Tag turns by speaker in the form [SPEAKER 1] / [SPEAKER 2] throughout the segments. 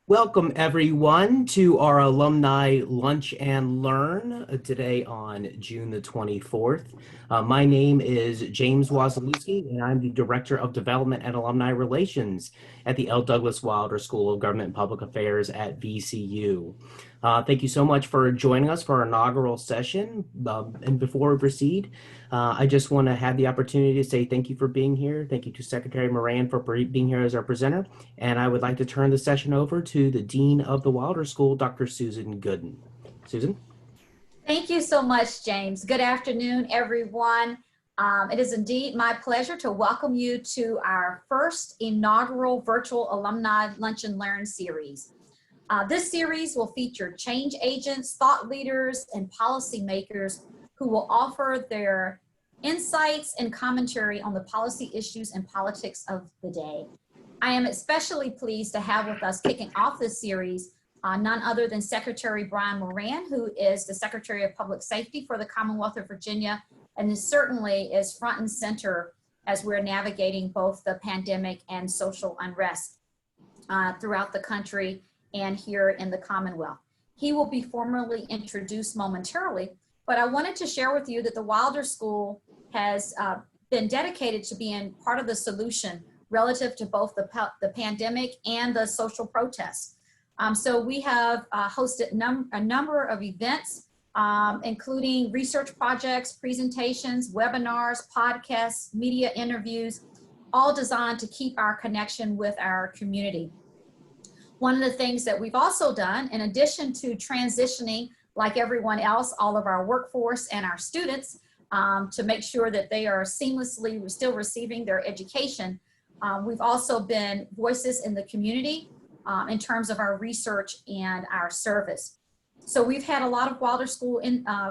[SPEAKER 1] Welcome everyone to our alumni lunch and learn today on June the 24th. My name is James Wasilewski and I'm the Director of Development and Alumni Relations at the L. Douglas Wilder School of Government and Public Affairs at VCU. Thank you so much for joining us for our inaugural session. And before we proceed, I just want to have the opportunity to say thank you for being here. Thank you to Secretary Moran for being here as our presenter. And I would like to turn the session over to the Dean of the Wilder School, Dr. Susan Gooden. Susan?
[SPEAKER 2] Thank you so much, James. Good afternoon, everyone. It is indeed my pleasure to welcome you to our first inaugural virtual alumni lunch and learn series. This series will feature change agents, thought leaders, and policymakers who will offer their insights and commentary on the policy issues and politics of the day. I am especially pleased to have with us kicking off this series none other than Secretary Brian Moran, who is the Secretary of Public Safety for the Commonwealth of Virginia, and certainly is front and center as we're navigating both the pandemic and social unrest throughout the country and here in the Commonwealth. He will be formally introduced momentarily, but I wanted to share with you that the Wilder School has been dedicated to being part of the solution relative to both the pandemic and the social protests. So we have hosted a number of events, including research projects, presentations, webinars, podcasts, media interviews, all designed to keep our connection with our community. One of the things that we've also done, in addition to transitioning, like everyone else, all of our workforce and our students, to make sure that they are seamlessly still receiving their education, we've also been voices in the community in terms of our research and our service. So we've had a lot of Wilder School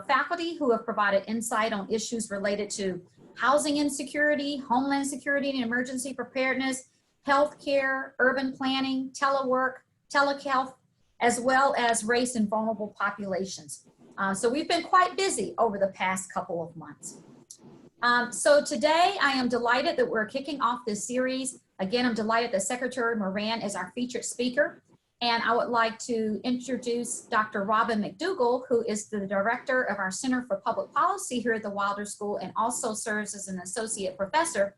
[SPEAKER 2] faculty who have provided insight on issues related to housing insecurity, homeland security and emergency preparedness, healthcare, urban planning, telework, telehealth, as well as race and vulnerable populations. So we've been quite busy over the past couple of months. So today I am delighted that we're kicking off this series. Again, I'm delighted that Secretary Moran is our featured speaker. And I would like to introduce Dr. Robyn McDougle, who is the director of our Center for Public Policy here at the Wilder School and also serves as an associate professor.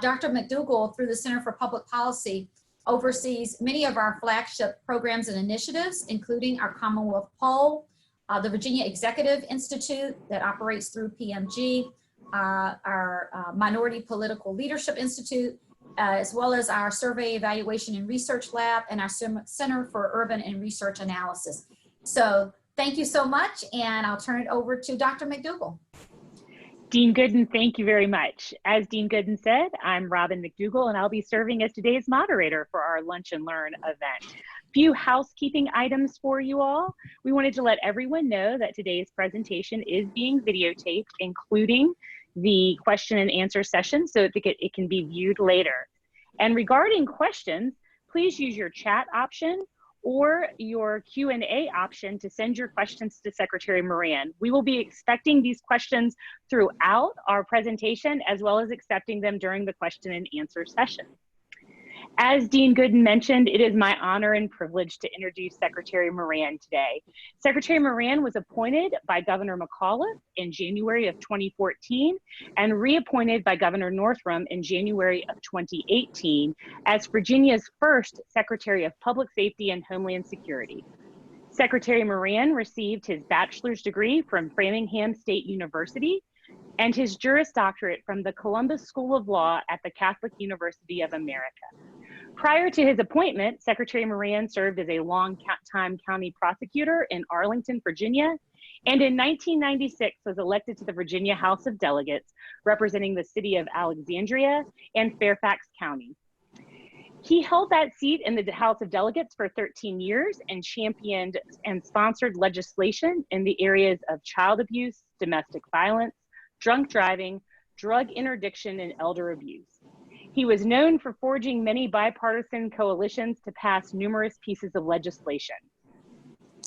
[SPEAKER 2] Dr. McDougle, through the Center for Public Policy, oversees many of our flagship programs and initiatives, including our Commonwealth Poll, the Virginia Executive Institute that operates through PMG, our Minority Political Leadership Institute, as well as our Survey Evaluation and Research Lab and our Center for Urban and Research Analysis. So thank you so much, and I'll turn it over to Dr. McDougle.
[SPEAKER 3] Dean Gooden, thank you very much. As Dean Gooden said, I'm Robyn McDougle, and I'll be serving as today's moderator for our Lunch and Learn event. Few housekeeping items for you all. We wanted to let everyone know that today's presentation is being videotaped, including the question and answer session, so that it can be viewed later. And regarding questions, please use your chat option or your Q&A option to send your questions to Secretary Moran. We will be expecting these questions throughout our presentation, as well as accepting them during the question and answer session. As Dean Gooden mentioned, it is my honor and privilege to introduce Secretary Moran today. Secretary Moran was appointed by Governor McAuliffe in January of 2014 and reappointed by Governor Northam in January of 2018 as Virginia's first Secretary of Public Safety and Homeland Security. Secretary Moran received his bachelor's degree from Framingham State University and his Juris Doctorate from the Columbus School of Law at the Catholic University of America. Prior to his appointment, Secretary Moran served as a long-time county prosecutor in Arlington, Virginia, and in 1996 was elected to the Virginia House of Delegates, representing the city of Alexandria and Fairfax County. He held that seat in the House of Delegates for 13 years and championed and sponsored legislation in the areas of child abuse, domestic violence, drunk driving, drug interdiction, and elder abuse. He was known for forging many bipartisan coalitions to pass numerous pieces of legislation.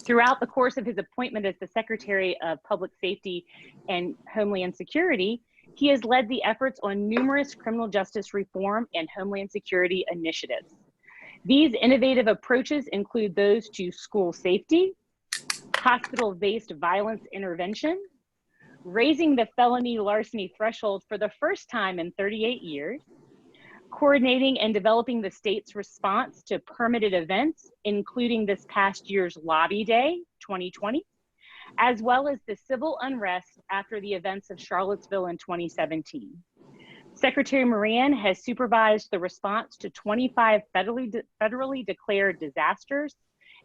[SPEAKER 3] Throughout the course of his appointment as the Secretary of Public Safety and Homeland Security, he has led the efforts on numerous criminal justice reform and Homeland Security initiatives. These innovative approaches include those to school safety, hospital-based violence intervention, raising the felony larceny threshold for the first time in 38 years, coordinating and developing the state's response to permitted events, including this past year's Lobby Day 2020, as well as the civil unrest after the events of Charlottesville in 2017. Secretary Moran has supervised the response to 25 federally declared disasters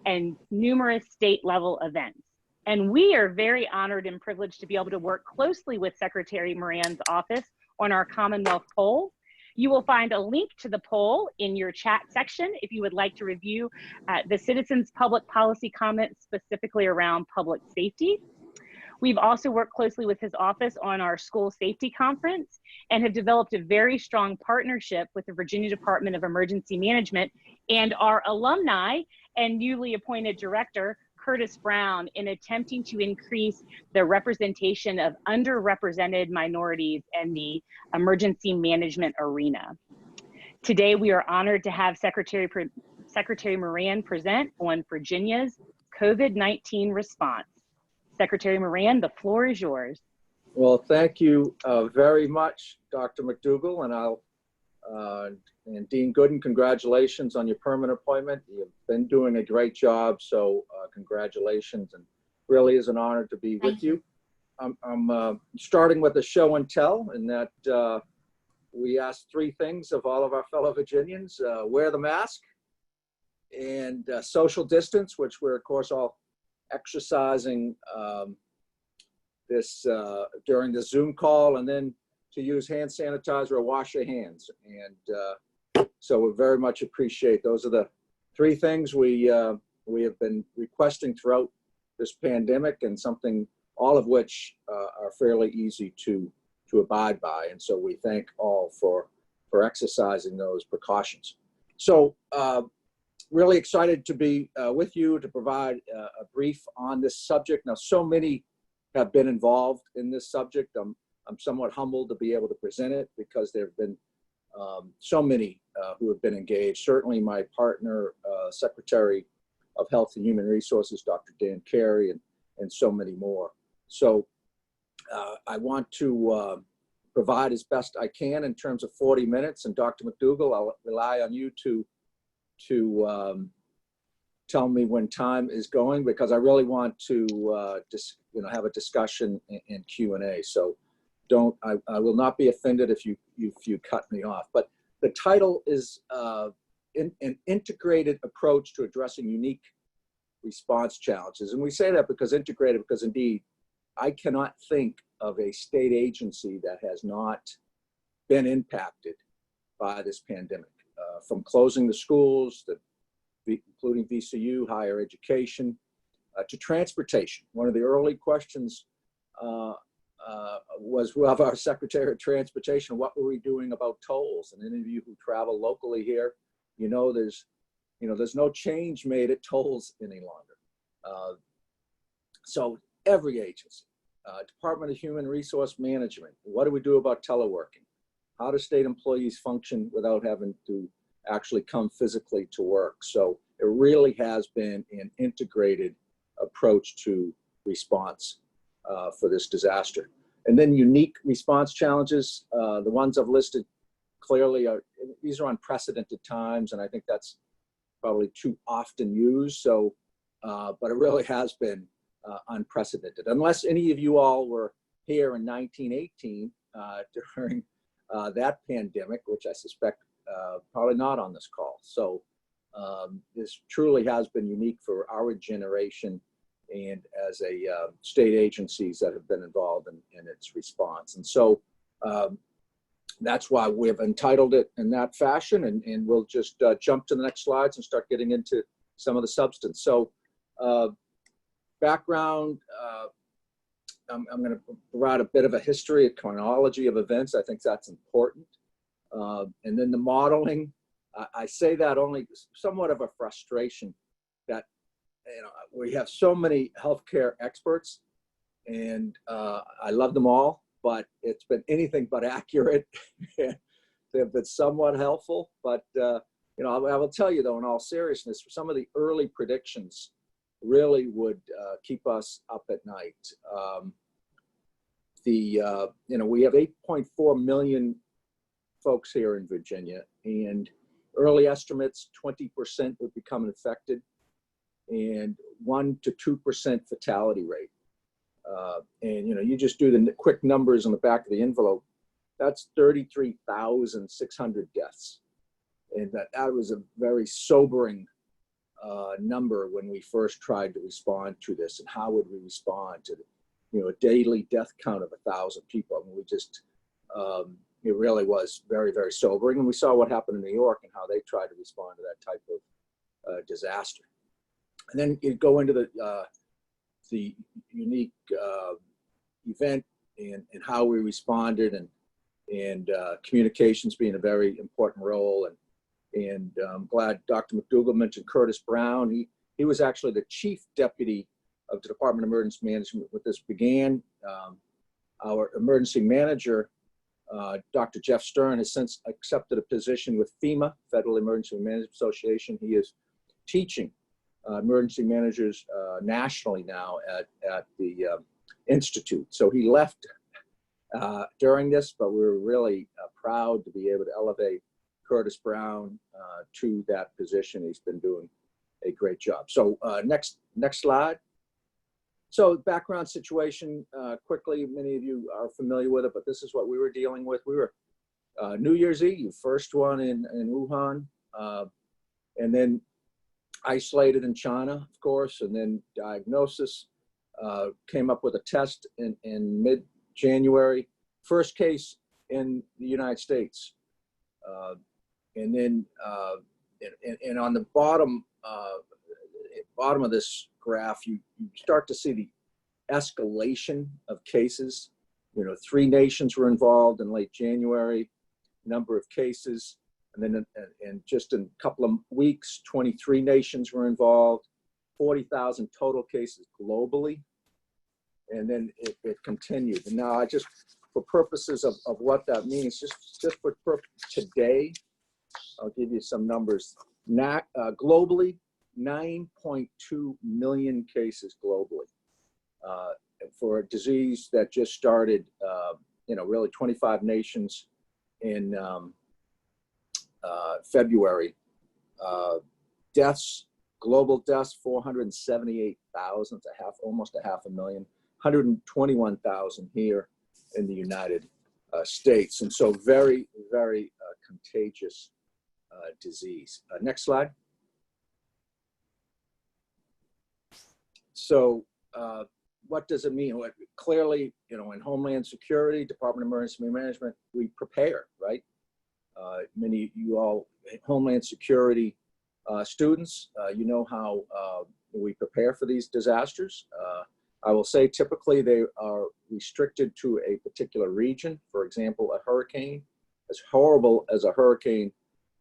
[SPEAKER 3] and numerous state-level events. And we are very honored and privileged to be able to work closely with Secretary Moran's office on our Commonwealth poll. You will find a link to the poll in your chat section if you would like to review the citizens' public policy comments specifically around public safety. We've also worked closely with his office on our school safety conference and have developed a very strong partnership with the Virginia Department of Emergency Management and our alumni and newly appointed director, Curtis Brown, in attempting to increase the representation of underrepresented minorities in the emergency management arena. Today, we are honored to have Secretary Moran present on Virginia's COVID-19 response. Secretary Moran, the floor is yours.
[SPEAKER 4] Well, thank you very much, Dr. McDougal, and Dean Gooden, congratulations on your permanent appointment. You've been doing a great job, so congratulations, and really is an honor to be with you. I'm starting with a show and tell, in that we asked 3 things of all of our fellow Virginians: wear the mask, and social distance, which we're of course all exercising during the Zoom call, and then to use hand sanitizer or wash your hands. And so we very much appreciate those are the 3 things we have been requesting throughout this pandemic, and something all of which are fairly easy to abide by. And so we thank all for exercising those precautions. So really excited to be with you to provide a brief on this subject. Now, so many have been involved in this subject. I'm somewhat humbled to be able to present it because there have been so many who have been engaged. Certainly my partner, Secretary of Health and Human Resources, Dr. Dan Carey, and so many more. So I want to provide as best I can in terms of 40 minutes. And Dr. McDougal, I'll rely on you to tell me when time is going, because I really want to just have a discussion and Q&A. So I will not be offended if you cut me off. But the title is an integrated approach to addressing unique response challenges. And we say that because integrated, because indeed, I cannot think of a state agency that has not been impacted by this pandemic. From closing the schools, including VCU, higher education, to transportation. One of the early questions was of our Secretary of Transportation, what were we doing about tolls? And any of you who travel locally here, there's no change made at tolls any longer. So every agency, Department of Human Resource Management, what do we do about teleworking? How do state employees function without having to actually come physically to work? So it really has been an integrated approach to response for this disaster. And then unique response challenges, the ones I've listed clearly these are unprecedented times, and I think that's probably too often used. So, but it really has been unprecedented. Unless any of you all were here in 1918 during that pandemic, which I suspect probably not on this call. So this truly has been unique for our generation and as a state agencies that have been involved in its response. And so that's why we've entitled it in that fashion, and we'll just jump to the next slides and start getting into some of the substance. So background, I'm going to provide a bit of a history, a chronology of events. I think that's important. And then the modeling, I say that only somewhat of a frustration that we have so many healthcare experts, and I love them all, but it's been anything but accurate. They've been somewhat helpful, but I will tell you though, in all seriousness, some of the early predictions really would keep us up at night. We have 8.4 million folks here in Virginia, and early estimates, 20% would become infected, and 1 to 2% fatality rate. And you just do the quick numbers on the back of the envelope. That's 33,600 deaths, and that was a very sobering number when we first tried to respond to this. And how would we respond to a daily death count of 1,000 people? I mean, we just it really was very, very sobering. And we saw what happened in New York and how they tried to respond to that type of disaster. And then you go into the unique event and how we responded, and communications being a very important role. And I'm glad Dr. McDougle mentioned Curtis Brown. He was actually the chief deputy of the Department of Emergency Management when this began. Our emergency manager, Dr. Jeff Stern, has since accepted a position with FEMA, Federal Emergency Management Association. He is teaching emergency managers nationally now at the Institute. So he left during this, but we were really proud to be able to elevate Curtis Brown to that position. He's been doing a great job. So next slide. So background situation, quickly, many of you are familiar with it, but this is what we were dealing with. We were New Year's Eve, first one in Wuhan, and then isolated in China, of course, and then diagnosis, came up with a test in mid-January, first case in the United States. And then and on the bottom of this graph, you start to see the escalation of cases. 3 nations were involved in late January, number of cases, and then and just in a couple of weeks, 23 nations were involved, 40,000 total cases globally, and then it continued. And now for purposes of what that means, just for today, I'll give you some numbers. Globally, 9.2 million cases globally for a disease that just started, really 25 nations in February. Global deaths, 478,000, almost 500,000, 121,000 here in the United States. And so very, very contagious disease. Next slide. So what does it mean? Clearly, in Homeland Security, Department of Emergency Management, we prepare, right? Many of you all, Homeland Security students, you know how we prepare for these disasters. I will say typically they are restricted to a particular region. For example, a hurricane, as horrible as a hurricane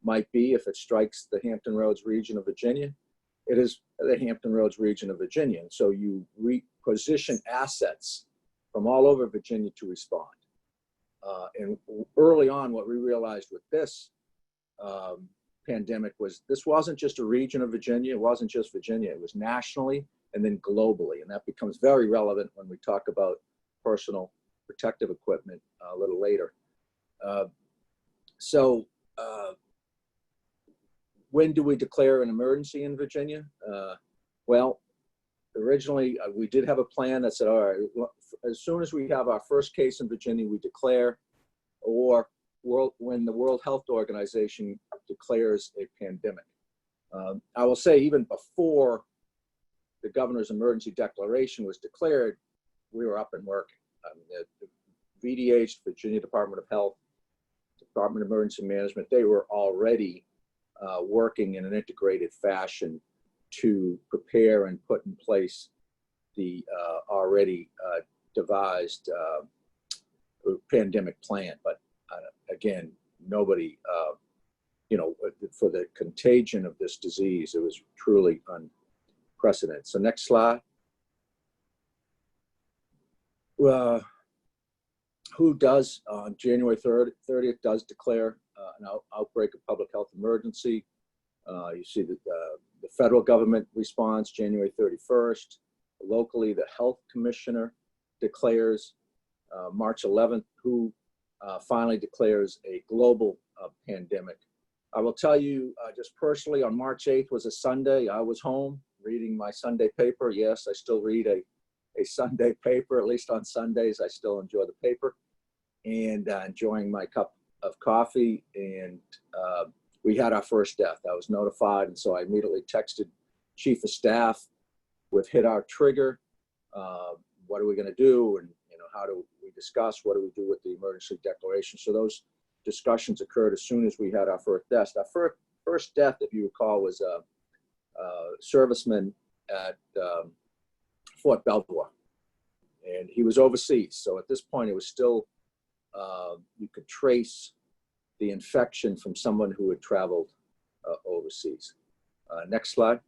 [SPEAKER 4] might be if it strikes the Hampton Roads region of Virginia, it is the Hampton Roads region of Virginia. And so you reposition assets from all over Virginia to respond. And early on, what we realized with this pandemic was this wasn't just a region of Virginia. It wasn't just Virginia. It was nationally and then globally. And that becomes very relevant when we talk about personal protective equipment a little later. When do we declare an emergency in Virginia? Well, originally we did have a plan that said, all right, as soon as we have our first case in Virginia, we declare, or when the World Health Organization declares a pandemic. I will say even before the governor's emergency declaration was declared, we were up and working. The VDH, Virginia Department of Health, Department of Emergency Management, they were already working in an integrated fashion to prepare and put in place the already devised pandemic plan. But again, nobody, for the contagion of this disease, it was truly unprecedented. So next slide. Who does on January 30th does declare an outbreak of public health emergency? You see that the federal government response January 31st. Locally, the health commissioner declares March 11th, who finally declares a global pandemic. I will tell you just personally, on March 8th was a Sunday. I was home reading my Sunday paper. Yes, I still read a Sunday paper, at least on Sundays. I still enjoy the paper and enjoying my cup of coffee. And we had our first death. I was notified, and so I immediately texted Chief of Staff with hit our trigger. What are we going to do? And how do we discuss? What do we do with the emergency declaration? So those discussions occurred as soon as we had our first death. Our first death, if you recall, was a serviceman at Fort Belvoir, and he was overseas. So at this point, it was still you could trace the infection from someone who had traveled overseas. Next slide.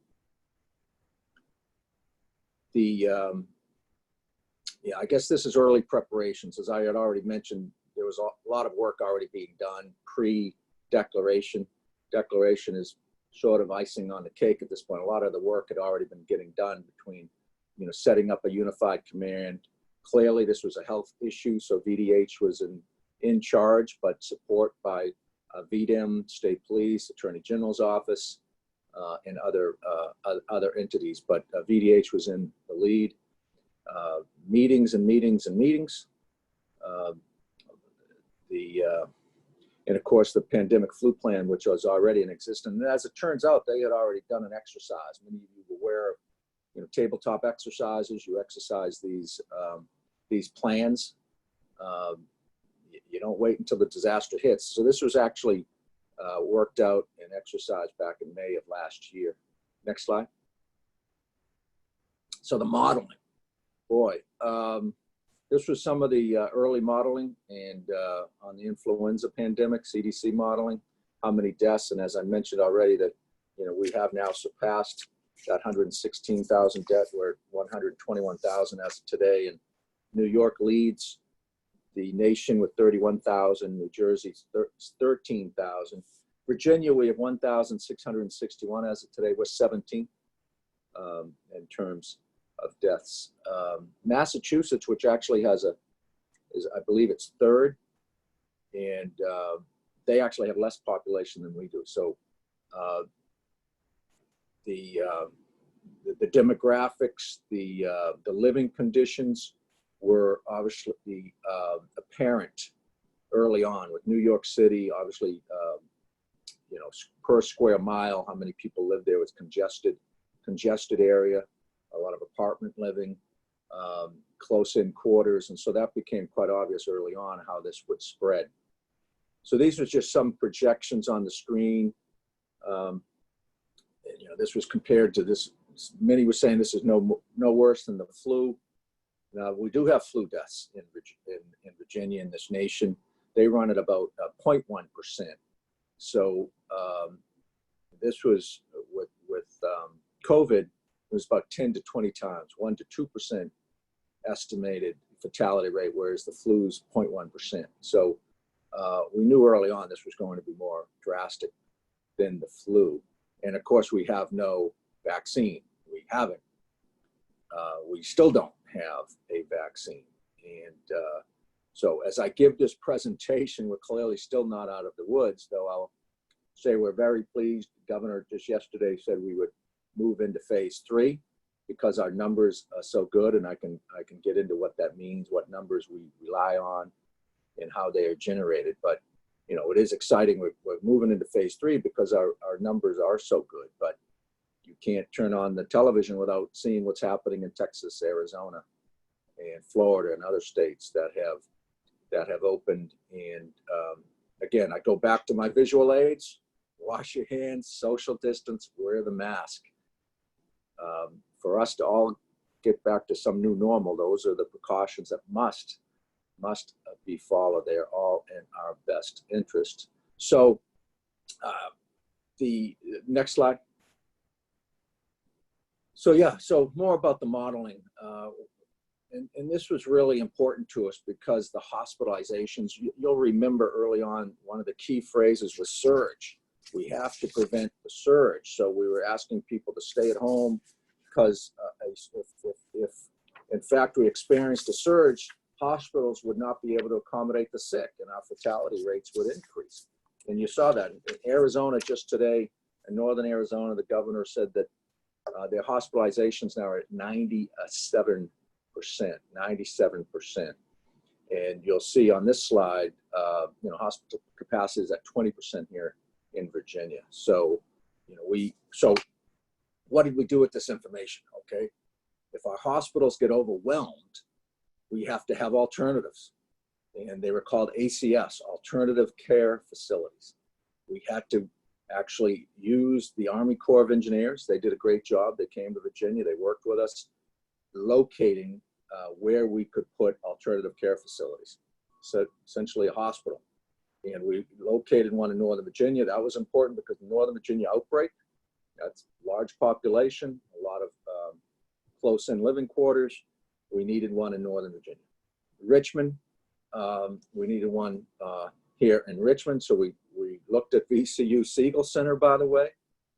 [SPEAKER 4] Yeah, I guess this is early preparations. As I had already mentioned, there was a lot of work already being done pre-declaration. Declaration is sort of icing on the cake at this point. A lot of the work had already been getting done between, setting up a unified command. Clearly, this was a health issue, so VDH was in charge, but support by VDEM, State Police, Attorney General's Office, and other entities. But VDH was in the lead. Meetings and meetings and meetings. And of course, the pandemic flu plan, which was already in existence. And as it turns out, they had already done an exercise. Many of you were aware of, tabletop exercises. You exercise these plans. You don't wait until the disaster hits. So this was actually worked out and exercised back in May of last year. Next slide. So the modeling, boy, this was some of the early modeling and on the influenza pandemic, CDC modeling, how many deaths. And as I mentioned already that, we have now surpassed that 116,000 deaths. We're at 121,000 as of today. And New York leads the nation with 31,000, New Jersey 13,000. Virginia, we have 1,661 as of today. We're 17th in terms of deaths. Massachusetts, which actually has I believe it's third, and they actually have less population than we do. So the demographics, the living conditions were obviously apparent early on with New York City. Obviously, per square mile, how many people live there was congested area. A lot of apartment living, close-in quarters. And so that became quite obvious early on how this would spread. So these were just some projections on the screen. This was compared to this. Many were saying this is no worse than the flu. Now, we do have flu deaths in Virginia, in this nation. They run at about 0.1%. So this was with COVID, it was about 10 to 20 times, 1 to 2% estimated fatality rate, whereas the flu's 0.1%. So we knew early on this was going to be more drastic than the flu. And of course, we have no vaccine. We haven't. We still don't have a vaccine. And so as I give this presentation, we're clearly still not out of the woods, though I'll say we're very pleased. The governor just yesterday said we would move into phase 3 because our numbers are so good, and I can get into what that means, what numbers we rely on, and how they are generated. But it is exciting. We're moving into phase 3 because our numbers are so good. But you can't turn on the television without seeing what's happening in Texas, Arizona, and Florida, and other states that have opened. And again, I go back to my visual aids: wash your hands, social distance, wear the mask. For us to all get back to some new normal, those are the precautions that must be followed. They are all in our best interest. So the next slide. So more about the modeling. And this was really important to us because the hospitalizations, you'll remember early on, one of the key phrases was surge. we have to prevent the surge. So we were asking people to stay at home because if in fact we experienced a surge, hospitals would not be able to accommodate the sick and our fatality rates would increase. And you saw that in Arizona just today, in northern Arizona, the governor said that their hospitalizations now are at 97%. And you'll see on this slide, hospital capacity is at 20% here in Virginia. So, so what did we do with this information? Okay, if our hospitals get overwhelmed, we have to have alternatives. And they were called ACS, Alternative Care Facilities. We had to actually use the Army Corps of Engineers. They did a great job. They came to Virginia. They worked with us, locating where we could put alternative care facilities. So essentially a hospital. And we located one in Northern Virginia. That was important because the Northern Virginia outbreak, that's large population, a lot of close-in living quarters. We needed one in Northern Virginia. Richmond, we needed one here in Richmond. So we looked at VCU Siegel Center, by the way.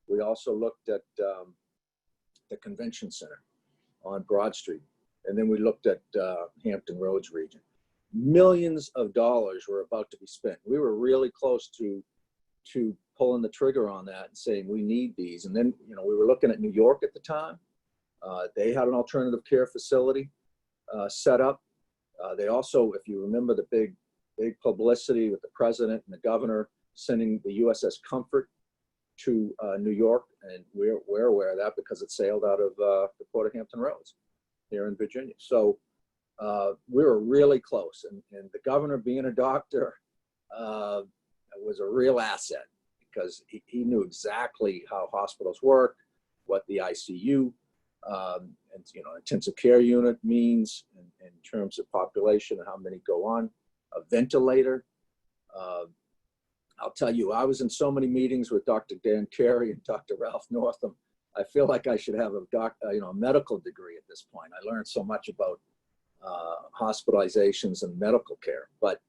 [SPEAKER 4] We also looked at the Convention Center on Broad Street. And then we looked at Hampton Roads region. Millions of dollars were about to be spent. We were really close to pulling the trigger on that and saying, we need these. And then, we were looking at New York at the time. They had an alternative care facility set up. They also, if you remember the big publicity with the president and the governor sending the USS Comfort to New York, and we're aware of that because it sailed out of the Port of Hampton Roads here in Virginia. So we were really close, and the governor, being a doctor, was a real asset because he knew exactly how hospitals work, what the ICU and intensive care unit means in terms of population and how many go on a ventilator. I'll tell you, I was in so many meetings with Dr. Dan Carey and Dr. Ralph Northam. I feel like I should have a medical degree at this point. I learned so much about hospitalizations and medical care. But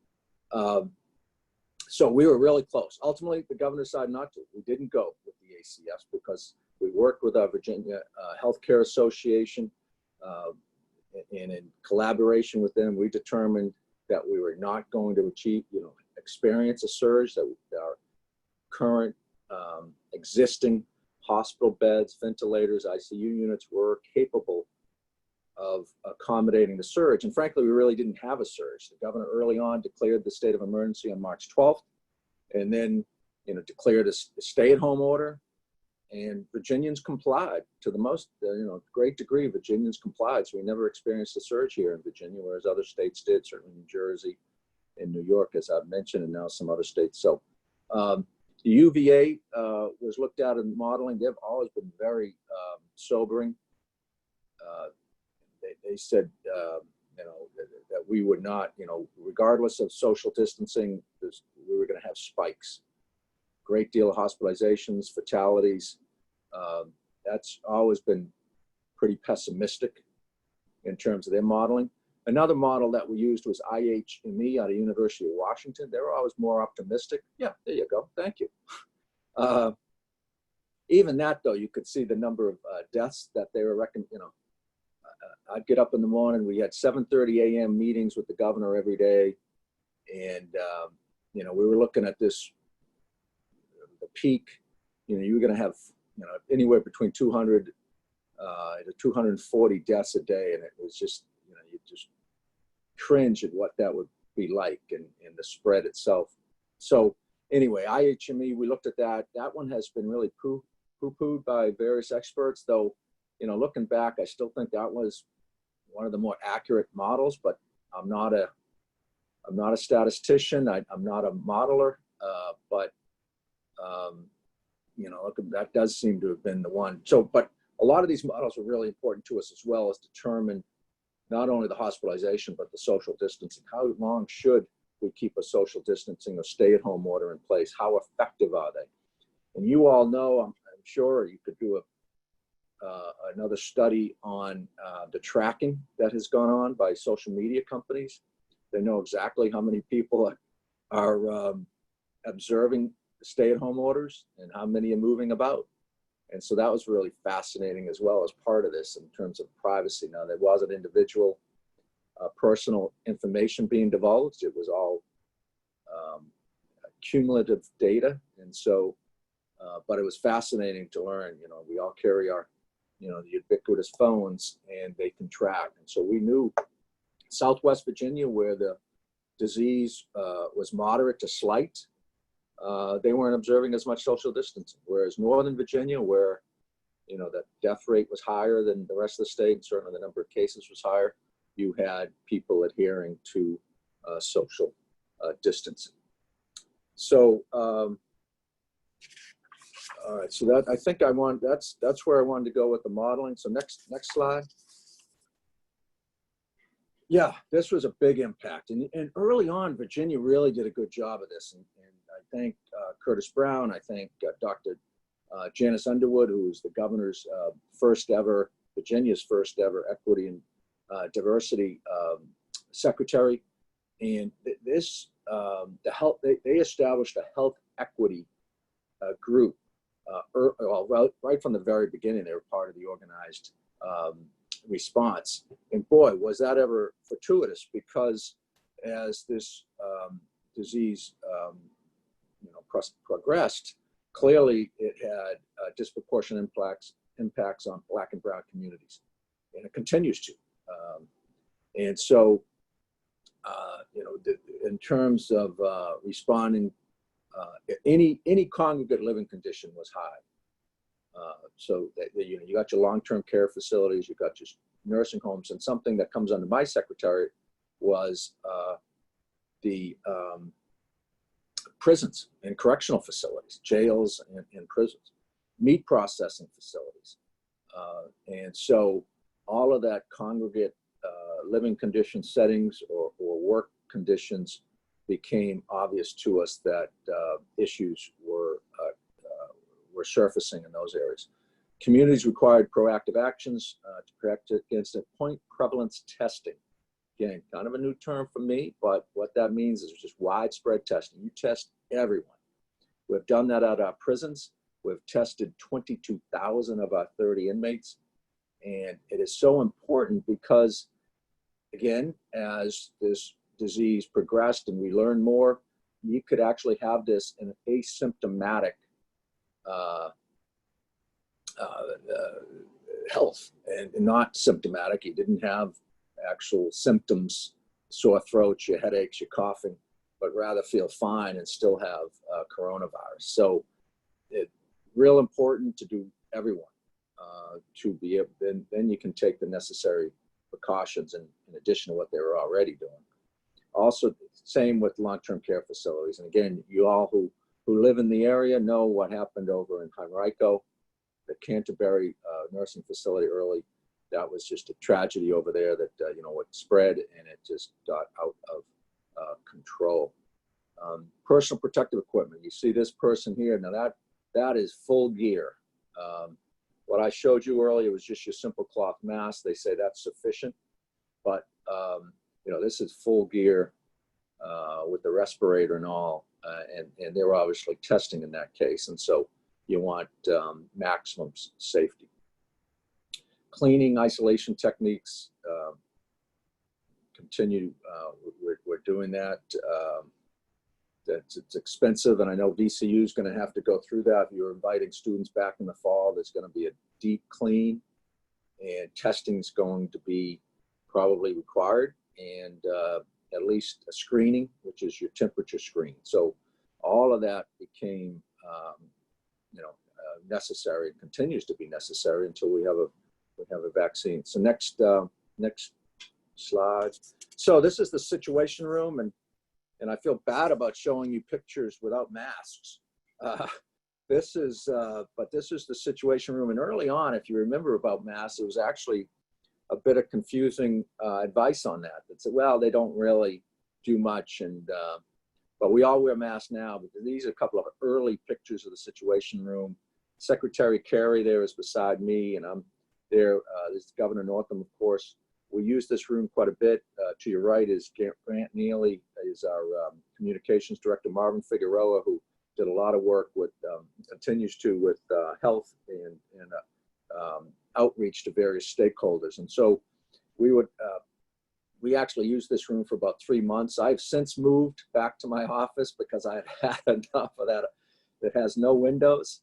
[SPEAKER 4] so we were really close. Ultimately, the governor decided not to. We didn't go with the ACS because we worked with our Virginia Healthcare Association, and in collaboration with them, we determined that we were not going to experience a surge, that our current existing hospital beds, ventilators, ICU units were capable of accommodating the surge. And frankly, we really didn't have a surge. The governor early on declared the state of emergency on March 12th, and then declared a stay-at-home order. And Virginians complied to the most, great degree. Virginians complied, so we never experienced a surge here in Virginia, whereas other states did, certainly New Jersey and New York, as I've mentioned, and now some other states. So the UVA was looked at in modeling. They've always been very sobering. They said, that we would not, regardless of social distancing, we were going to have spikes. Great deal of hospitalizations, fatalities. That's always been pretty pessimistic in terms of their modeling. Another model that we used was IHME out of University of Washington. They were always more optimistic. Yeah, there you go. Thank you. Even that, though, you could see the number of deaths that they were reckoning. I'd get up in the morning. We had 7:30 a.m. meetings with the governor every day, and we were looking at this. The peak, you were going to have anywhere between 200 to 240 deaths a day, and it was just you just cringe at what that would be like and the spread itself. So anyway, IHME, we looked at that. That one has been really poo-pooed by various experts, though. Looking back, I still think that was one of the more accurate models, but I'm not a statistician. I'm not a modeler, but that does seem to have been the one. So, but a lot of these models are really important to us as well as determine not only the hospitalization, but the social distancing. How long should we keep a social distancing or stay-at-home order in place? How effective are they? And you all know, I'm sure you could do another study on the tracking that has gone on by social media companies. They know exactly how many people are observing stay-at-home orders and how many are moving about. And so that was really fascinating as well as part of this in terms of privacy. Now, there wasn't individual personal information being divulged. It was all cumulative data. And so, but it was fascinating to learn, you know, we all carry our, you know, the ubiquitous phones and they can track. And so we knew Southwest Virginia, where the disease was moderate to slight, they weren't observing as much social distancing. Whereas Northern Virginia, where, you know, the death rate was higher than the rest of the state, and certainly the number of cases was higher, you had people adhering to social distancing. So, all right, so that, I think I want, that's where I wanted to go with the modeling. So next slide. Yeah, this was a big impact. And early on, Virginia really did a good job of this. And I thank Curtis Brown. I thank Dr. Janice Underwood, who was the governor's Virginia's first ever equity and diversity secretary. And this, they established a health equity group. Right from the very beginning, they were part of the organized response. And boy, was that ever fortuitous, because as this disease progressed, clearly it had disproportionate impacts on Black and Brown communities, and it continues to. And so, in terms of responding, any congregate living condition was high. So that, you got your long-term care facilities, you got your nursing homes, and something that comes under my secretariat was the prisons and correctional facilities, jails and prisons, meat processing facilities. And so all of that congregate living condition settings or work conditions became obvious to us that issues were surfacing in those areas. Communities required proactive actions to protect against a point prevalence testing. Again, kind of a new term for me, but what that means is just widespread testing. You test everyone. We've done that at our prisons. We've tested 22,000 of our 30 inmates. And it is so important because, again, as this disease progressed and we learned more, you could actually have this in an asymptomatic health and not symptomatic. You didn't have actual symptoms, sore throats, your headaches, your coughing, but rather feel fine and still have coronavirus. So it's real important to do everyone to be able, then you can take the necessary precautions in addition to what they were already doing. Also, same with long-term care facilities. And again, you all who live in the area know what happened over in Henrico, the Canterbury nursing facility early. That was just a tragedy over there that, it spread and it just got out of control. Personal protective equipment. You see this person here. Now that is full gear. What I showed you earlier was just your simple cloth mask. They say that's sufficient, but this is full gear with the respirator and all, and they were obviously testing in that case, and so you want maximum safety. Cleaning, isolation techniques continue. We're doing that. It's expensive, and I know VCU is going to have to go through that. If you're inviting students back in the fall, there's going to be a deep clean, and testing is going to be probably required, and at least a screening, which is your temperature screen. So all of that became, necessary, and continues to be necessary until we have a vaccine. So next slide. So this is the situation room, and I feel bad about showing you pictures without masks. This is the situation room. And early on, if you remember about masks, it was actually a bit of confusing advice on that. That said, well, they don't really do much, but we all wear masks now. But these are a couple of early pictures of the situation room. Secretary Carey there is beside me, and I'm there. There's Governor Northam, of course. We use this room quite a bit. To your right is Grant Neely, is our communications director. Marvin Figueroa, who did a lot of work with, continues to, with health and outreach to various stakeholders. And so we actually used this room for about 3 months. I've since moved back to my office because I had enough of that. It has no windows.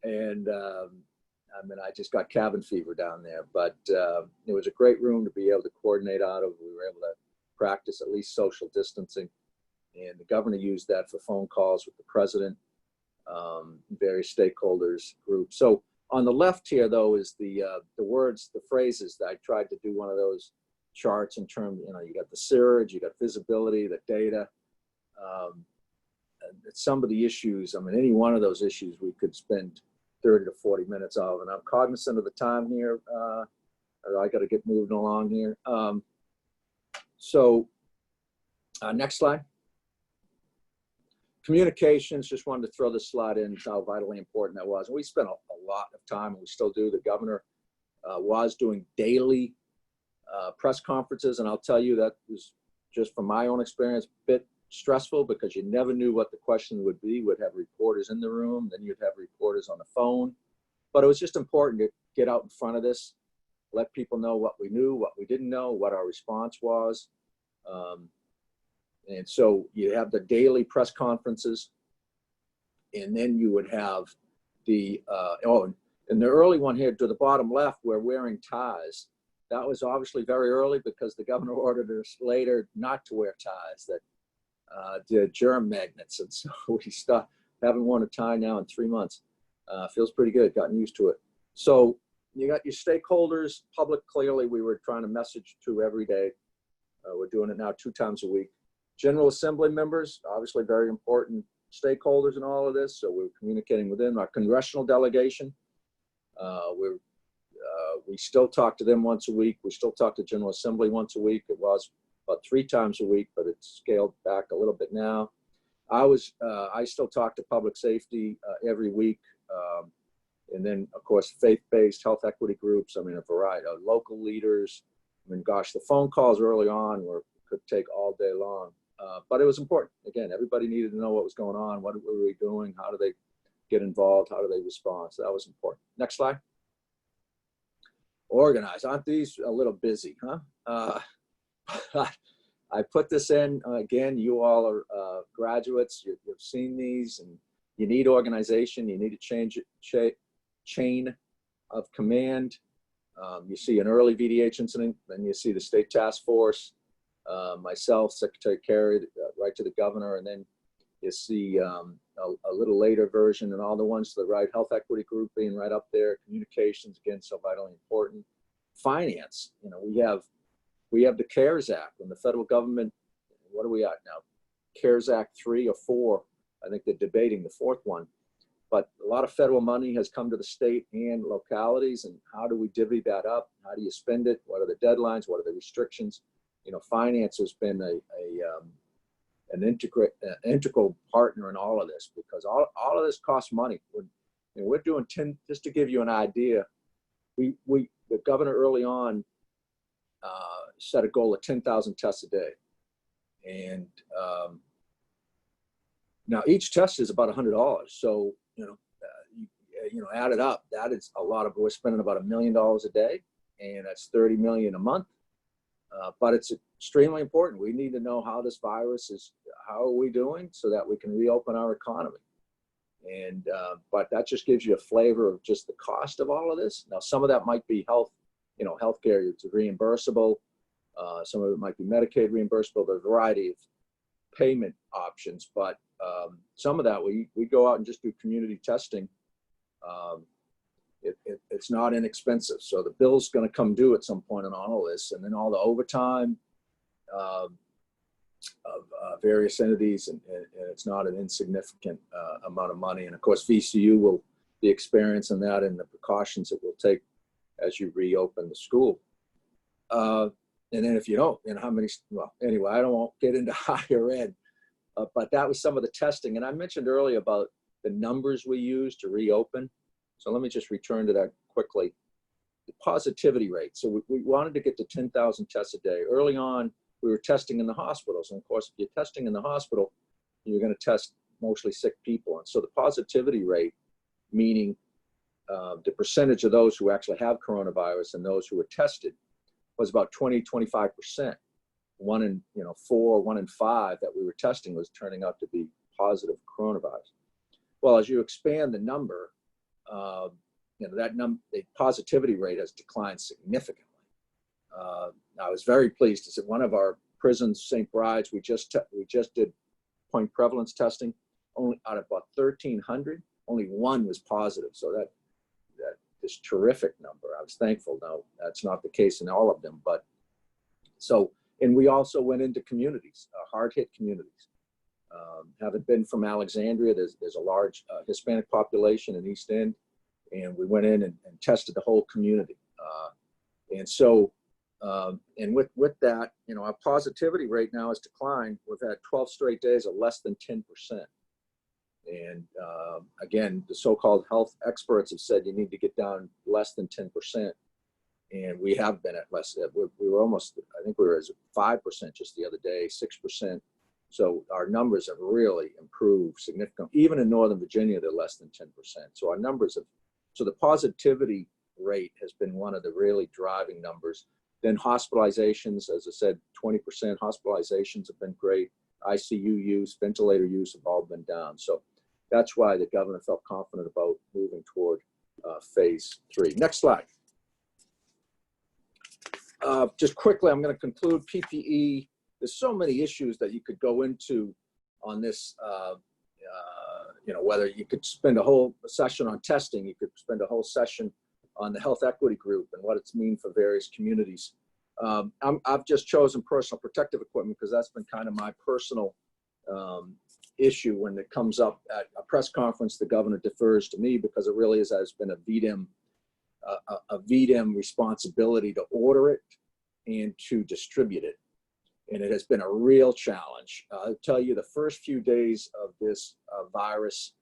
[SPEAKER 4] And I mean, I just got cabin fever down there, but it was a great room to be able to coordinate out of. We were able to practice at least social distancing. And the governor used that for phone calls with the president, various stakeholders, groups. So on the left here, though, is the words, the phrases that I tried to do one of those charts in terms, you got the surge, you got visibility, the data, some of the issues. I mean, any one of those issues we could spend 30 to 40 minutes of, and I'm cognizant of the time here. I got to get moving along here. Next slide. Communications, just wanted to throw this slide in, how vitally important that was. And we spent a lot of time, and we still do. The governor was doing daily press conferences, and I'll tell you that was, just from my own experience, a bit stressful because you never knew what the question would be. We'd have reporters in the room, then you'd have reporters on the phone. But it was just important to get out in front of this, let people know what we knew, what we didn't know, what our response was. And so you have the daily press conferences, and then you would have the, and the early one here to the bottom left, we're wearing ties. That was obviously very early because the governor ordered us later not to wear ties, that did germ magnets. And so we stopped, haven't worn a tie now in 3 months. Feels pretty good, gotten used to it. So you got your stakeholders, public, clearly we were trying to message to every day. We're doing it now 2 times a week. General Assembly members, obviously very important stakeholders in all of this. So we're communicating with them. Our congressional delegation, we still talk to them once a week. We still talk to General Assembly once a week. It was about 3 times a week, but it's scaled back a little bit now. I still talk to public safety every week. And then of course, faith-based health equity groups. I mean, a variety of local leaders. I mean, gosh, the phone calls early on could take all day long. But it was important. Again, everybody needed to know what was going on. What were we doing? How do they get involved? How do they respond? So that was important. Next slide. Organize. Aren't these a little busy, huh? I put this in, again, you all are graduates. You've seen these, and you need organization. You need to change chain of command. You see an early VDH incident, then you see the state task force, myself, Secretary Kerry, right to the governor, and then you see a little later version, and all the ones to the right, health equity group being right up there, communications, again, so vitally important. Finance, we have the CARES Act, and the federal government, what are we at now? CARES Act 3 or 4, I think they're debating the 4th one. But a lot of federal money has come to the state and localities, and how do we divvy that up? How do you spend it? What are the deadlines? What are the restrictions? Finance has been an integral partner in all of this, because all of this costs money. We're doing 10, just to give you an idea, the governor early on set a goal of 10,000 tests a day. And now each test is about $100. So, add it up, that is a lot we're spending about $1 million a day, and that's 30 million a month. But it's extremely important. We need to know how this virus is, how are we doing, so that we can reopen our economy. And, but that just gives you a flavor of just the cost of all of this. Now, some of that might be healthcare, it's reimbursable. Some of it might be Medicaid reimbursable. There's a variety of payment options, but some of that we go out and just do community testing. It's not inexpensive. So the bill's going to come due at some point on all of this, and then all the overtime of various entities, and it's not an insignificant amount of money. And of course, VCU will be experiencing that, and the precautions it will take as you reopen the school. And then if you don't, how many, well, anyway, I don't want to get into higher ed, but that was some of the testing. And I mentioned earlier about the numbers we use to reopen. So let me just return to that quickly. The positivity rate. So we wanted to get to 10,000 tests a day. Early on, we were testing in the hospitals. And of course, if you're testing in the hospital, you're going to test mostly sick people. And so the positivity rate, meaning the percentage of those who actually have coronavirus and those who were tested, was about 20–25%. 1 in 4, 1 in 5 that we were testing was turning out to be positive coronavirus. Well, as you expand the number, the positivity rate has declined significantly. I was very pleased to see one of our prisons, St. Bride's, we just did point prevalence testing. Only out of about 1,300, only 1 was positive. So that is terrific number. I was thankful. Now that's not the case in all of them, but so, and we also went into communities, hard-hit communities. Having been from Alexandria, there's a large Hispanic population in East End, and we went in and tested the whole community. And so, and with that, our positivity rate now has declined. We've had 12 straight days of less than 10%. And again, the so-called health experts have said you need to get down less than 10%. And we have been at less. We were almost, I think we were at 5% just the other day, 6%. So our numbers have really improved significantly. Even in Northern Virginia, they're less than 10%. So our numbers have, so the positivity rate has been one of the really driving numbers. Then hospitalizations, as I said, 20% hospitalizations have been great. ICU use, ventilator use have all been down. So that's why the governor felt confident about moving toward phase 3. Next slide. Just quickly, I'm going to conclude PPE. There's so many issues that you could go into on this, whether you could spend a whole session on testing, you could spend a whole session on the health equity group and what it's mean for various communities. I've just chosen personal protective equipment because that's been kind of my personal issue when it comes up at a press conference. The governor defers to me because it really has been a VDM responsibility to order it and to distribute it. And it has been a real challenge. I'll tell you, the first few days of this virus,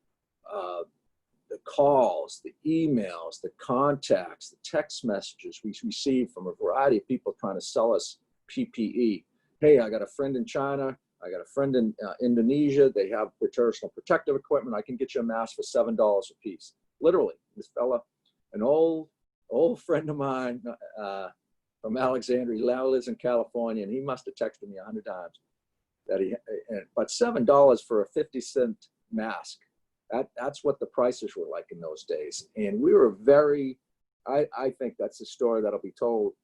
[SPEAKER 4] the calls, the emails, the contacts, the text messages we received from a variety of people trying to sell us PPE. Hey, I got a friend in China. I got a friend in Indonesia. They have personal protective equipment. I can get you a mask for $7 a piece. Literally, this fella, an old friend of mine from Alexandria, he now lives in California, and he must have texted me 100 times that but $7 for a 50-cent mask. That's what the prices were like in those days. And we were I think that's a story that'll be told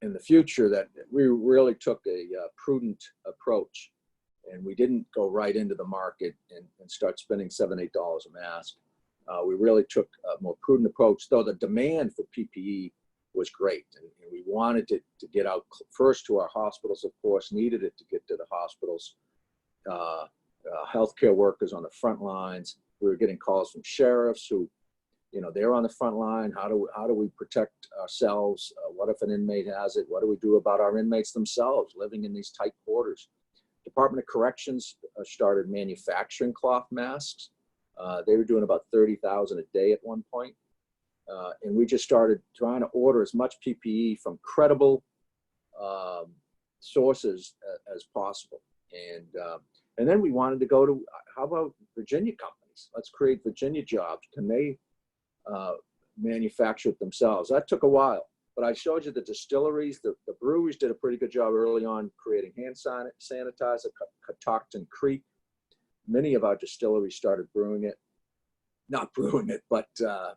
[SPEAKER 4] in the future, that we really took a prudent approach, and we didn't go right into the market and start spending $7, $8 a mask. We really took a more prudent approach, though the demand for PPE was great. And we wanted it to get out first to our hospitals, of course, needed it to get to the hospitals. Healthcare workers on the front lines. We were getting calls from sheriffs who, they're on the front line. How do we protect ourselves? What if an inmate has it? What do we do about our inmates themselves living in these tight quarters? Department of Corrections started manufacturing cloth masks. They were doing about 30,000 a day at one point. And we just started trying to order as much PPE from credible sources as possible. And then we wanted to go to, how about Virginia companies? Let's create Virginia jobs. Can they manufacture it themselves? That took a while, but I showed you the distilleries. The breweries did a pretty good job early on creating hand sanitizer, Catoctin Creek. Many of our distilleries started brewing it, not brewing it, but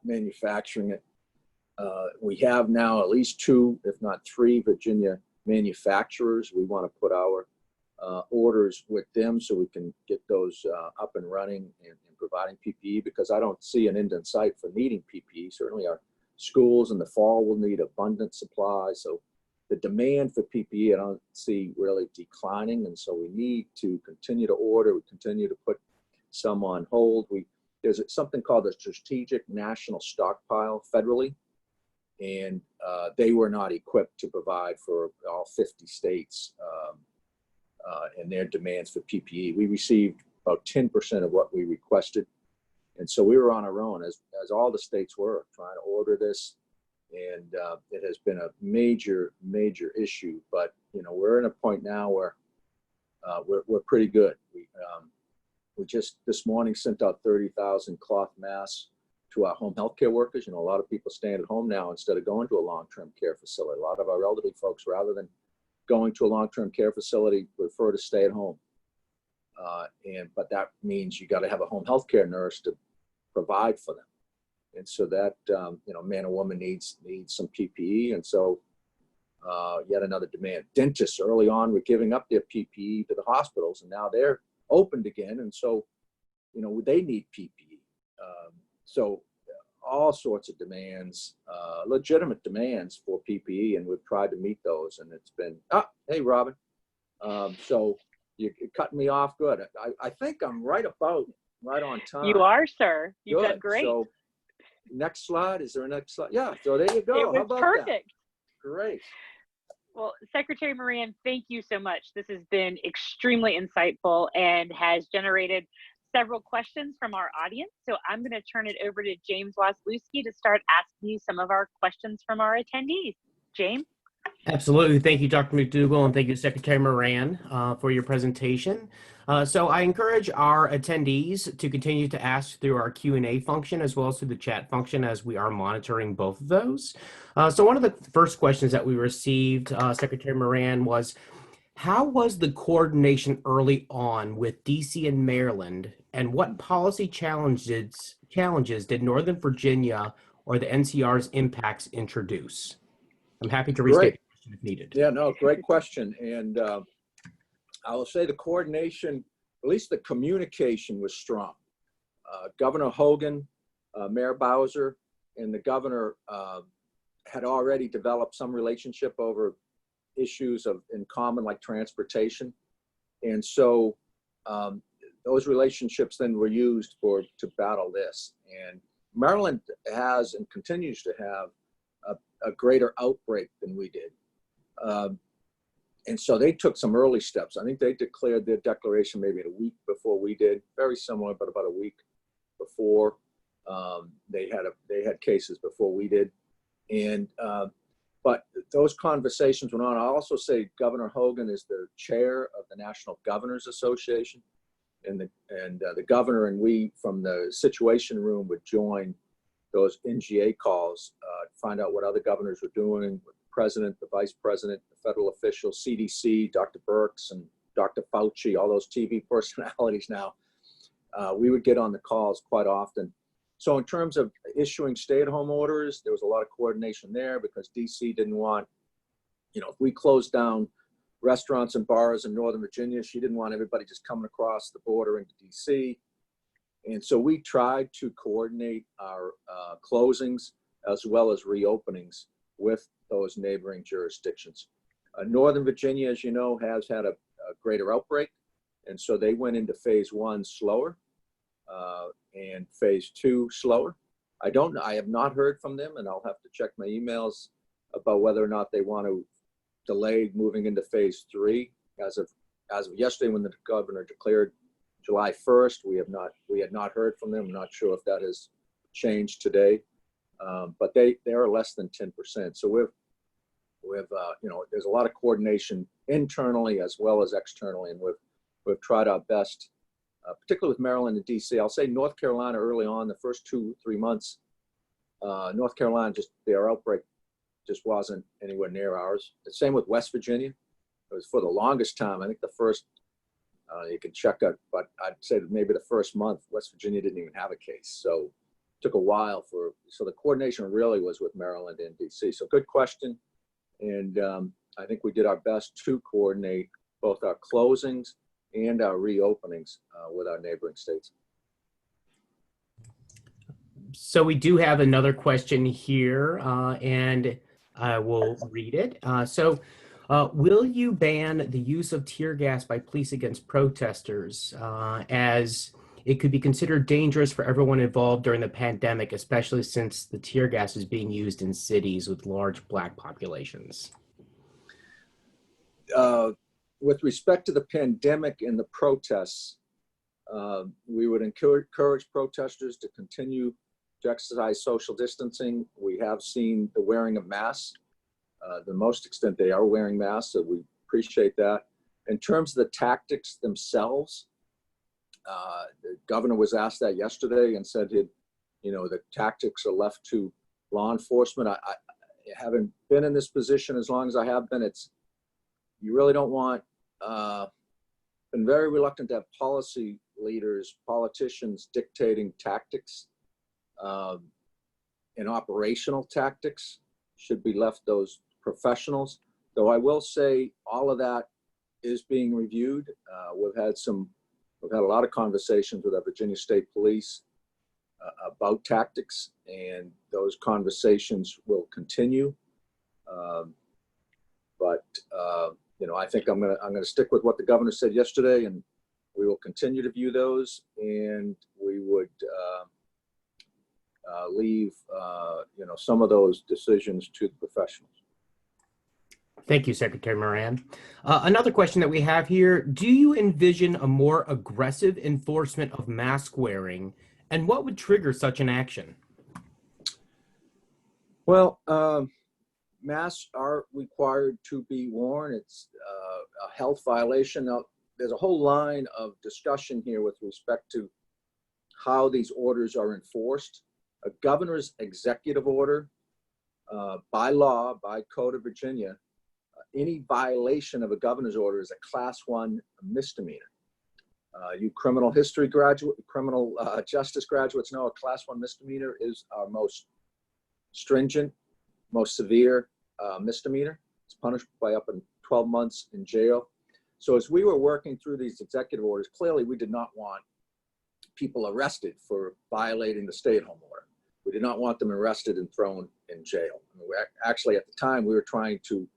[SPEAKER 4] manufacturing it. We have now at least 2, if not 3, Virginia manufacturers. We want to put our orders with them so we can get those up and running and providing PPE, because I don't see an end in sight for needing PPE. Certainly our schools in the fall will need abundant supply. So the demand for PPE I don't see really declining, and so we need to continue to order. We continue to put some on hold. There's something called the Strategic National Stockpile federally, and they were not equipped to provide for all 50 states and their demands for PPE. We received about 10% of what we requested, and so we were on our own, as all the states were, trying to order this. And it has been a major issue, but we're in a point now where we're pretty good. We just this morning sent out 30,000 cloth masks to our home healthcare workers. You know, a lot of people staying at home now instead of going to a long-term care facility. A lot of our elderly folks, rather than going to a long-term care facility, prefer to stay at home. But that means you got to have a home healthcare nurse to provide for them. And so that, you know, man or woman needs some PPE. And so yet another demand. Dentists early on were giving up their PPE to the hospitals, and now they're opened again. And so, you know, they need PPE. So all sorts of demands, legitimate demands for PPE, and we've tried to meet those. And it's been, hey, Robyn. So you're cutting me off good. I think I'm right on time.
[SPEAKER 3] You are, sir. You've done great.
[SPEAKER 4] So next slide. Is there a next slide? Yeah, so there you go.
[SPEAKER 3] It was
[SPEAKER 4] How about
[SPEAKER 3] perfect.
[SPEAKER 4] That? Great.
[SPEAKER 3] Well, Secretary Moran, thank you so much. This has been extremely insightful and has generated several questions from our audience. So I'm going to turn it over to James Wasilewski to start asking you some of our questions from our attendees. James?
[SPEAKER 1] Absolutely. Thank you, Dr. McDougal, and thank you, Secretary Moran, for your presentation. So I encourage our attendees to continue to ask through our Q&A function as well as through the chat function, as we are monitoring both of those. So one of the first questions that we received, Secretary Moran, was how was the coordination early on with DC and Maryland, and what policy challenges did Northern Virginia or the NCR's impacts introduce? I'm happy to restate the question if needed.
[SPEAKER 4] Yeah, no, great question. And I will say the coordination, at least the communication, was strong. Governor Hogan, Mayor Bowser, and the governor had already developed some relationship over issues in common, like transportation. And so those relationships then were used to battle this. And Maryland has and continues to have a greater outbreak than we did. And so they took some early steps. I think they declared their declaration maybe a week before we did, very similar, but about a week before. They had cases before we did. And but those conversations went on. I'll also say Governor Hogan is the chair of the National Governors Association, and the governor and we from the Situation Room would join those NGA calls to find out what other governors were doing, with the president, the vice president, the federal officials, CDC, Dr. Birx and Dr. Fauci, all those TV personalities now. We would get on the calls quite often. So in terms of issuing stay-at-home orders, there was a lot of coordination there because DC didn't want, you know, if we closed down restaurants and bars in Northern Virginia, she didn't want everybody just coming across the border into DC. And so we tried to coordinate our closings as well as reopenings with those neighboring jurisdictions. Northern Virginia, as you know, has had a greater outbreak. And so they went into phase 1 slower and phase 2 slower. I have not heard from them, and I'll have to check my emails about whether or not they want to delay moving into phase 3. As of yesterday, when the governor declared July 1st, we had not heard from them. I'm not sure if that has changed today, but they are less than 10%. So we've you know, there's a lot of coordination internally as well as externally, and we've tried our best, particularly with Maryland and DC. I'll say North Carolina early on, the first 2-3 months, North Carolina, their outbreak just wasn't anywhere near ours. The same with West Virginia. It was for the longest time. I think the first, you can check it, but I'd say that maybe the first month, West Virginia didn't even have a case. So it took a while so the coordination really was with Maryland and DC. So good question. And I think we did our best to coordinate both our closings and our reopenings with our neighboring states.
[SPEAKER 1] So we do have another question here, and I will read it. Will you ban the use of tear gas by police against protesters, as it could be considered dangerous for everyone involved during the pandemic, especially since the tear gas is being used in cities with large Black populations?
[SPEAKER 4] With respect to the pandemic and the protests, we would encourage protesters to continue to exercise social distancing. We have seen the wearing of masks. The most extent they are wearing masks, so we appreciate that. In terms of the tactics themselves, the governor was asked that yesterday and said, the tactics are left to law enforcement. I haven't been in this position as long as I have been. You really don't want, been very reluctant to have policy leaders, politicians dictating tactics, and operational tactics should be left those professionals. Though I will say all of that is being reviewed. We've had a lot of conversations with our Virginia State Police about tactics, and those conversations will continue. I think I'm gonna stick with what the governor said yesterday, and we will continue to view those, and we would leave some of those decisions to the professionals.
[SPEAKER 1] Thank you, Secretary Moran. Another question that we have here, do you envision a more aggressive enforcement of mask wearing, and what would trigger such an action?
[SPEAKER 4] Well, masks are required to be worn. It's a health violation. Now, there's a whole line of discussion here with respect to how these orders are enforced. A governor's executive order, by law, by Code of Virginia, any violation of a governor's order is a Class 1 misdemeanor. You criminal justice graduates know a Class 1 misdemeanor is our most stringent, most severe misdemeanor. It's punished by up to 12 months in jail. So as we were working through these executive orders, clearly we did not want people arrested for violating the stay-at-home order. We did not want them arrested and thrown in jail. I mean, actually, at the time, we were trying to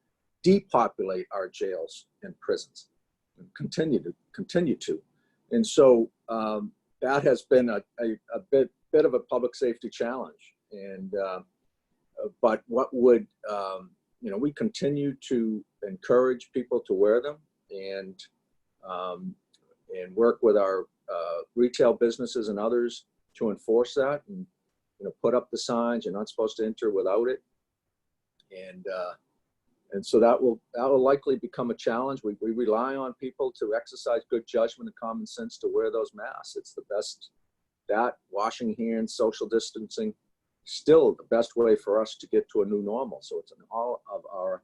[SPEAKER 4] depopulate our jails and prisons, and continue to. And so that has been a bit of a public safety challenge. And but what would we continue to encourage people to wear them, and work with our retail businesses and others to enforce that, and put up the signs, you're not supposed to enter without it. And so that will likely become a challenge. We rely on people to exercise good judgment and common sense to wear those masks. It's the best, that washing hands, social distancing, still the best way for us to get to a new normal. So it's in all of our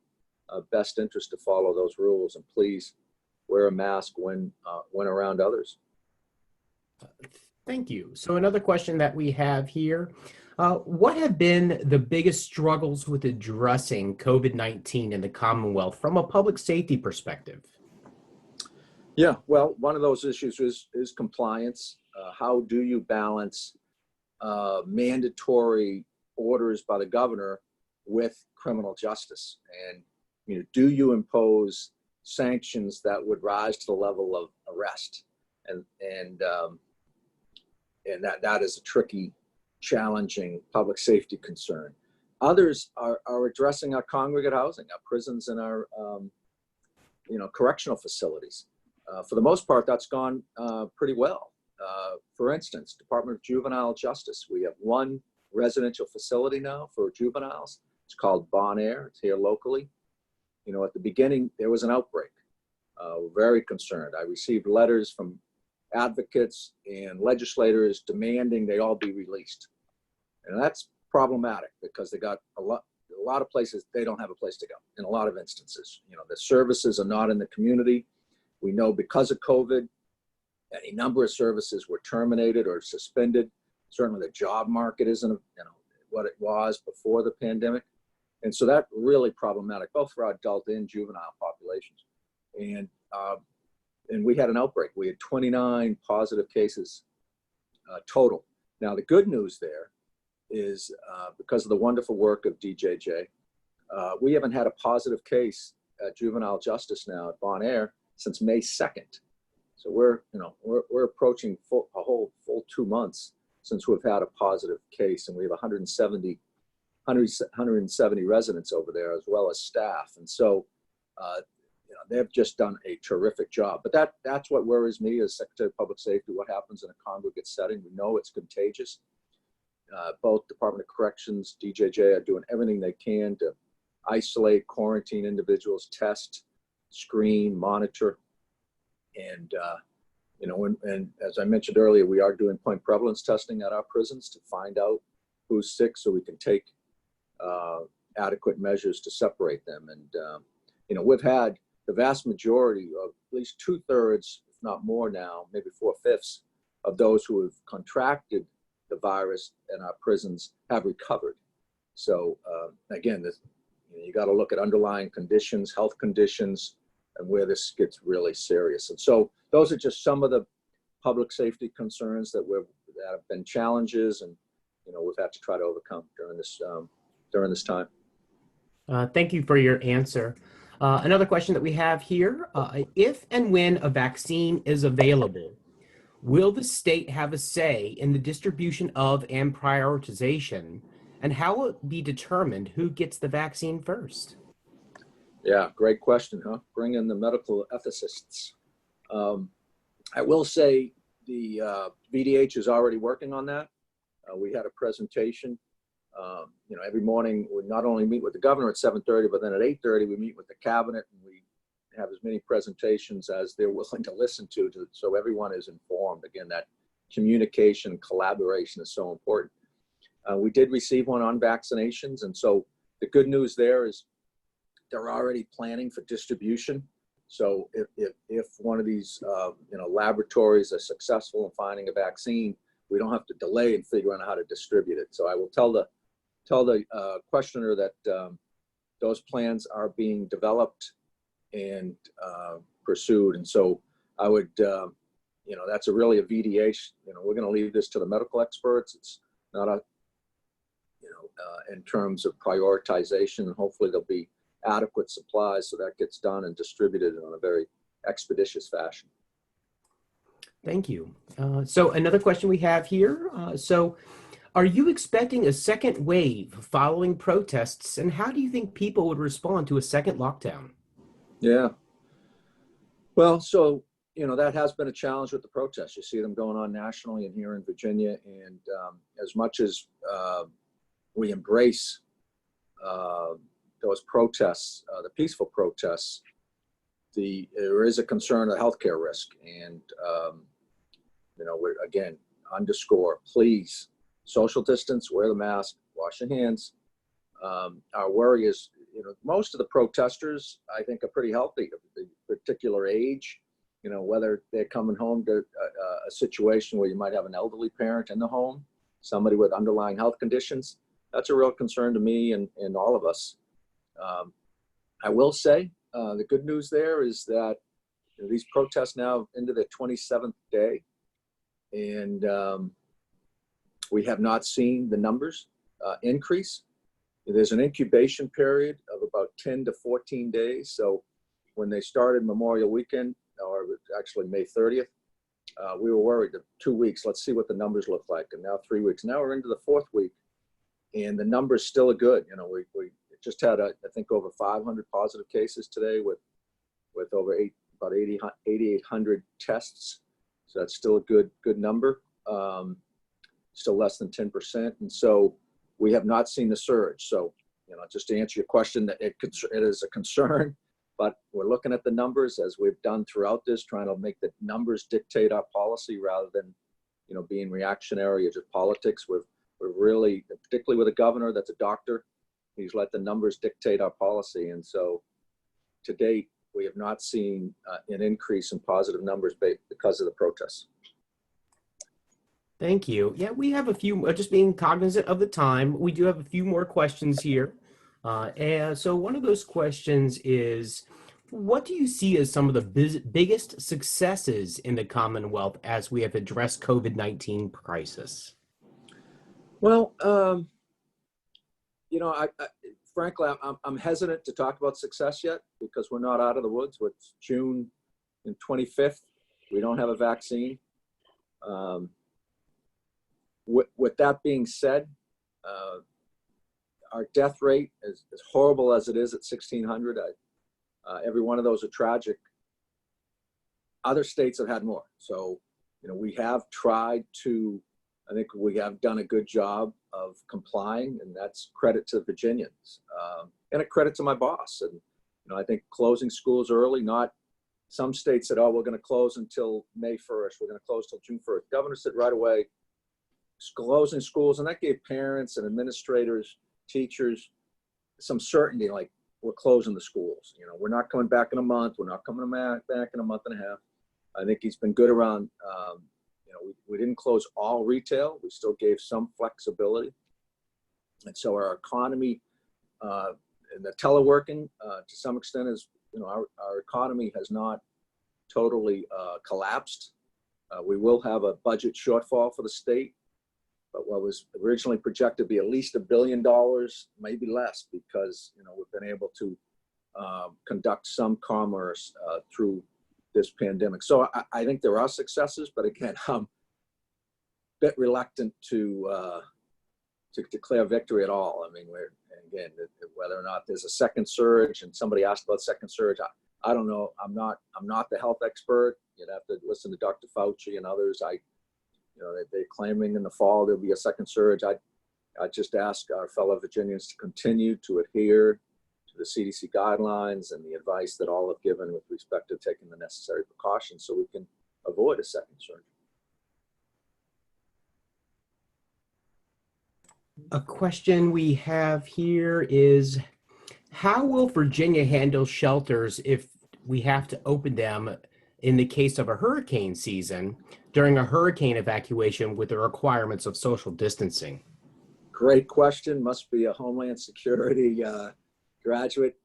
[SPEAKER 4] best interest to follow those rules, and please wear a mask when around others.
[SPEAKER 1] Thank you. So another question that we have here, what have been the biggest struggles with addressing COVID-19 in the Commonwealth from a public safety perspective?
[SPEAKER 4] Yeah, well, one of those issues is compliance. How do you balance mandatory orders by the governor with criminal justice? And do you impose sanctions that would rise to the level of arrest? And that is a tricky, challenging public safety concern. Others are addressing our congregate housing, our prisons, and our correctional facilities. For the most part, that's gone pretty well. For instance, Department of Juvenile Justice, we have one residential facility now for juveniles. It's called Bon Air. It's here locally. At the beginning, there was an outbreak. We're very concerned. I received letters from advocates and legislators demanding they all be released. And that's problematic because they got a lot of places they don't have a place to go in a lot of instances. The services are not in the community. We know because of COVID, any number of services were terminated or suspended. Certainly the job market isn't what it was before the pandemic. And so that's really problematic, both for our adult and juvenile populations. And we had an outbreak. We had 29 positive cases total. Now, the good news there is because of the wonderful work of DJJ, we haven't had a positive case at juvenile justice now at Bon Air since May 2nd. So we're approaching a whole full 2 months since we've had a positive case, and we have 170 residents over there as well as staff. And so they've just done a terrific job. But that's what worries me as Secretary of Public Safety, what happens in a congregate setting. We know it's contagious. Both Department of Corrections, DJJ are doing everything they can to isolate, quarantine individuals, test, screen, monitor. And, and as I mentioned earlier, we are doing point prevalence testing at our prisons to find out who's sick so we can take adequate measures to separate them. And, we've had the vast majority of at least 2/3, if not more now, maybe 4/5 of those who have contracted the virus in our prisons have recovered. So again, you got to look at underlying conditions, health conditions, and where this gets really serious. And so those are just some of the public safety concerns that have been challenges, and we've had to try to overcome during this time.
[SPEAKER 1] Thank you for your answer. Another question that we have here, if and when a vaccine is available, will the state have a say in the distribution of and prioritization, and how will it be determined who gets the vaccine first?
[SPEAKER 4] Yeah, great question, huh? Bring in the medical ethicists. I will say the VDH is already working on that. We had a presentation. Every morning we not only meet with the governor at 7:30, but then at 8:30 we meet with the cabinet, and we have as many presentations as they're willing to listen to so everyone is informed. Again, that communication, collaboration is so important. We did receive one on vaccinations, and so the good news there is they're already planning for distribution. So if one of these laboratories are successful in finding a vaccine, we don't have to delay in figuring out how to distribute it. So I will tell the questioner that those plans are being developed and pursued. And so I would, that's really a VDH. We're going to leave this to the medical experts. It's not in terms of prioritization, and hopefully there'll be adequate supplies so that gets done and distributed in a very expeditious fashion.
[SPEAKER 1] Thank you. So another question we have here. So are you expecting a second wave following protests, and how do you think people would respond to a second lockdown?
[SPEAKER 4] Yeah. Well, so, that has been a challenge with the protests. You see them going on nationally and here in Virginia. And as much as we embrace those protests, the peaceful protests, there is a concern of healthcare risk. And, we're, again, underscore, please, social distance, wear the mask, wash your hands. Our worry is, most of the protesters, I think, are pretty healthy of the particular age, whether they're coming home to a situation where you might have an elderly parent in the home, somebody with underlying health conditions. That's a real concern to me and all of us. I will say the good news there is that these protests now into their 27th day, and we have not seen the numbers increase. There's an incubation period of about 10 to 14 days. So when they started Memorial Weekend, or actually May 30th, we were worried that 2 weeks, let's see what the numbers look like. And now 3 weeks. Now we're into the 4th week, and the numbers still are good. We just had, I think, over 500 positive cases today with over about 8,800 tests. So that's still a good number. Still less than 10%. And so we have not seen the surge. So, just to answer your question, that it is a concern, but we're looking at the numbers as we've done throughout this, trying to make the numbers dictate our policy rather than, being reactionary or just politics. We're really, particularly with a governor that's a doctor, he's let the numbers dictate our policy. And so to date, we have not seen an increase in positive numbers because of the protests.
[SPEAKER 1] Thank you. Yeah, we have a few, just being cognizant of the time, we do have a few more questions here. And so one of those questions is, what do you see as some of the biggest successes in the Commonwealth as we have addressed COVID-19 crisis?
[SPEAKER 4] Well, frankly, I'm hesitant to talk about success yet because we're not out of the woods. It's June 25th. We don't have a vaccine. With that being said, our death rate, as horrible as it is at 1,600, every one of those are tragic. Other states have had more. So, we have tried to, I think we have done a good job of complying, and that's credit to the Virginians and a credit to my boss. And, I think closing schools early, not Some states said, oh, we're going to close until May 1st. We're going to close till June 1st. Governor said right away, closing schools, and that gave parents and administrators, teachers, some certainty, like we're closing the schools. You know, we're not coming back in a month. We're not coming back in a month and a half. I think he's been good around, you know, we didn't close all retail. We still gave some flexibility. And so our economy and the teleworking to some extent is, you know, our economy has not totally collapsed. We will have a budget shortfall for the state, but what was originally projected to be at least $1 billion, maybe less, because, you know, we've been able to conduct some commerce through this pandemic. So I think there are successes, but again, I'm a bit reluctant to declare victory at all. I mean, again, whether or not there's a second surge, and somebody asked about second surge, I don't know. I'm not the health expert. You'd have to listen to Dr. Fauci and others. You know, they're claiming in the fall there'll be a second surge. I just ask our fellow Virginians to continue to adhere to the CDC guidelines and the advice that all have given with respect to taking the necessary precautions so we can avoid a second surge.
[SPEAKER 1] A question we have here is, how will Virginia handle shelters if we have to open them in the case of a hurricane season during a hurricane evacuation with the requirements of social distancing?
[SPEAKER 4] Great question. Must be a Homeland Security graduate.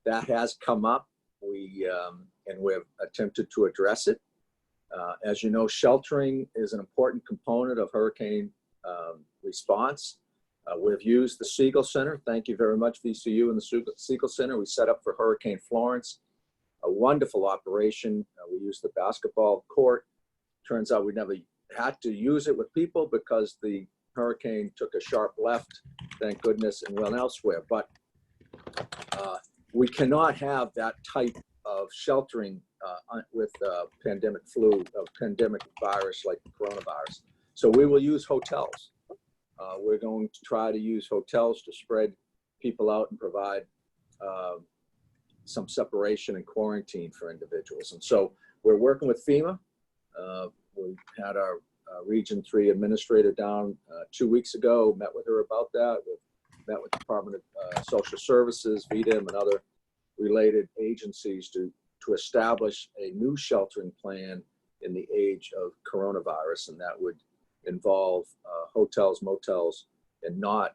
[SPEAKER 4] That has come up. And we've attempted to address it. As you know, sheltering is an important component of hurricane response. We've used the Siegel Center. Thank you very much, VCU and the Siegel Center. We set up for Hurricane Florence, a wonderful operation. We used the basketball court. Turns out we never had to use it with people because the hurricane took a sharp left, thank goodness, and went elsewhere. But we cannot have that type of sheltering with pandemic flu, pandemic virus like the coronavirus. So we will use hotels. We're going to try to use hotels to spread people out and provide some separation and quarantine for individuals. And so we're working with FEMA. We had our Region 3 administrator down 2 weeks ago, met with her about that. We've met with the Department of Social Services, VDM, and other related agencies to establish a new sheltering plan in the age of coronavirus, and that would involve hotels, motels, and not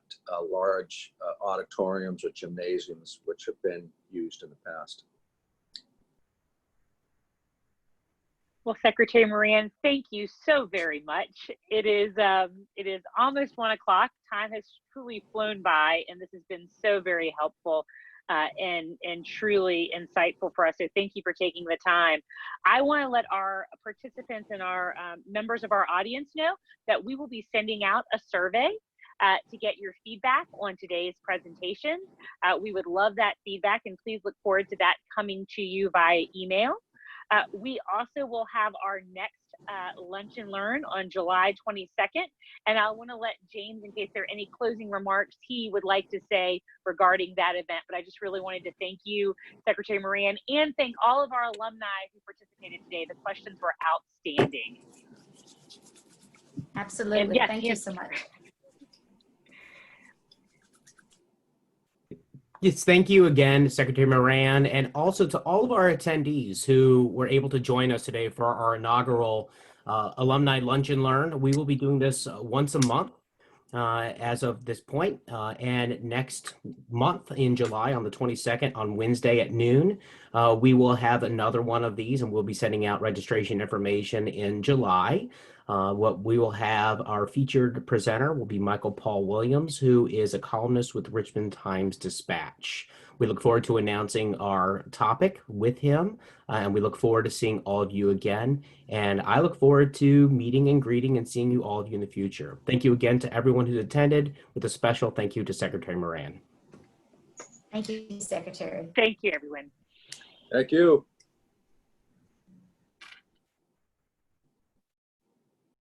[SPEAKER 4] large auditoriums or gymnasiums, which have been used in the past.
[SPEAKER 3] Well, Secretary Moran, thank you so very much. It is almost 1 o'clock. Time has truly flown by, and this has been so very helpful and truly insightful for us. So thank you for taking the time. I want to let our participants and our members of our audience know that we will be sending out a survey to get your feedback on today's presentation. We would love that feedback, and please look forward to that coming to you via email. We also will have our next Lunch and Learn on July 22nd. And I want to let James, in case there are any closing remarks he would like to say regarding that event. But I just really wanted to thank you, Secretary Moran, and thank all of our alumni who participated today. The questions were outstanding.
[SPEAKER 2] Absolutely.
[SPEAKER 3] Yes,
[SPEAKER 2] thank you so much.
[SPEAKER 1] Yes, thank you again, Secretary Moran, and also to all of our attendees who were able to join us today for our inaugural Alumni Lunch and Learn. We will be doing this once a month as of this point, and next month in July on the 22nd on Wednesday at noon, we will have another one of these, and we'll be sending out registration information in July. What we will have, our featured presenter will be Michael Paul Williams, who is a columnist with Richmond Times-Dispatch. We look forward to announcing our topic with him, and we look forward to seeing all of you again. And I look forward to meeting and greeting and seeing you all of you in the future. Thank you again to everyone who's attended, with a special thank you to Secretary Moran.
[SPEAKER 2] Thank you, Secretary.
[SPEAKER 3] Thank you, everyone.
[SPEAKER 4] Thank you.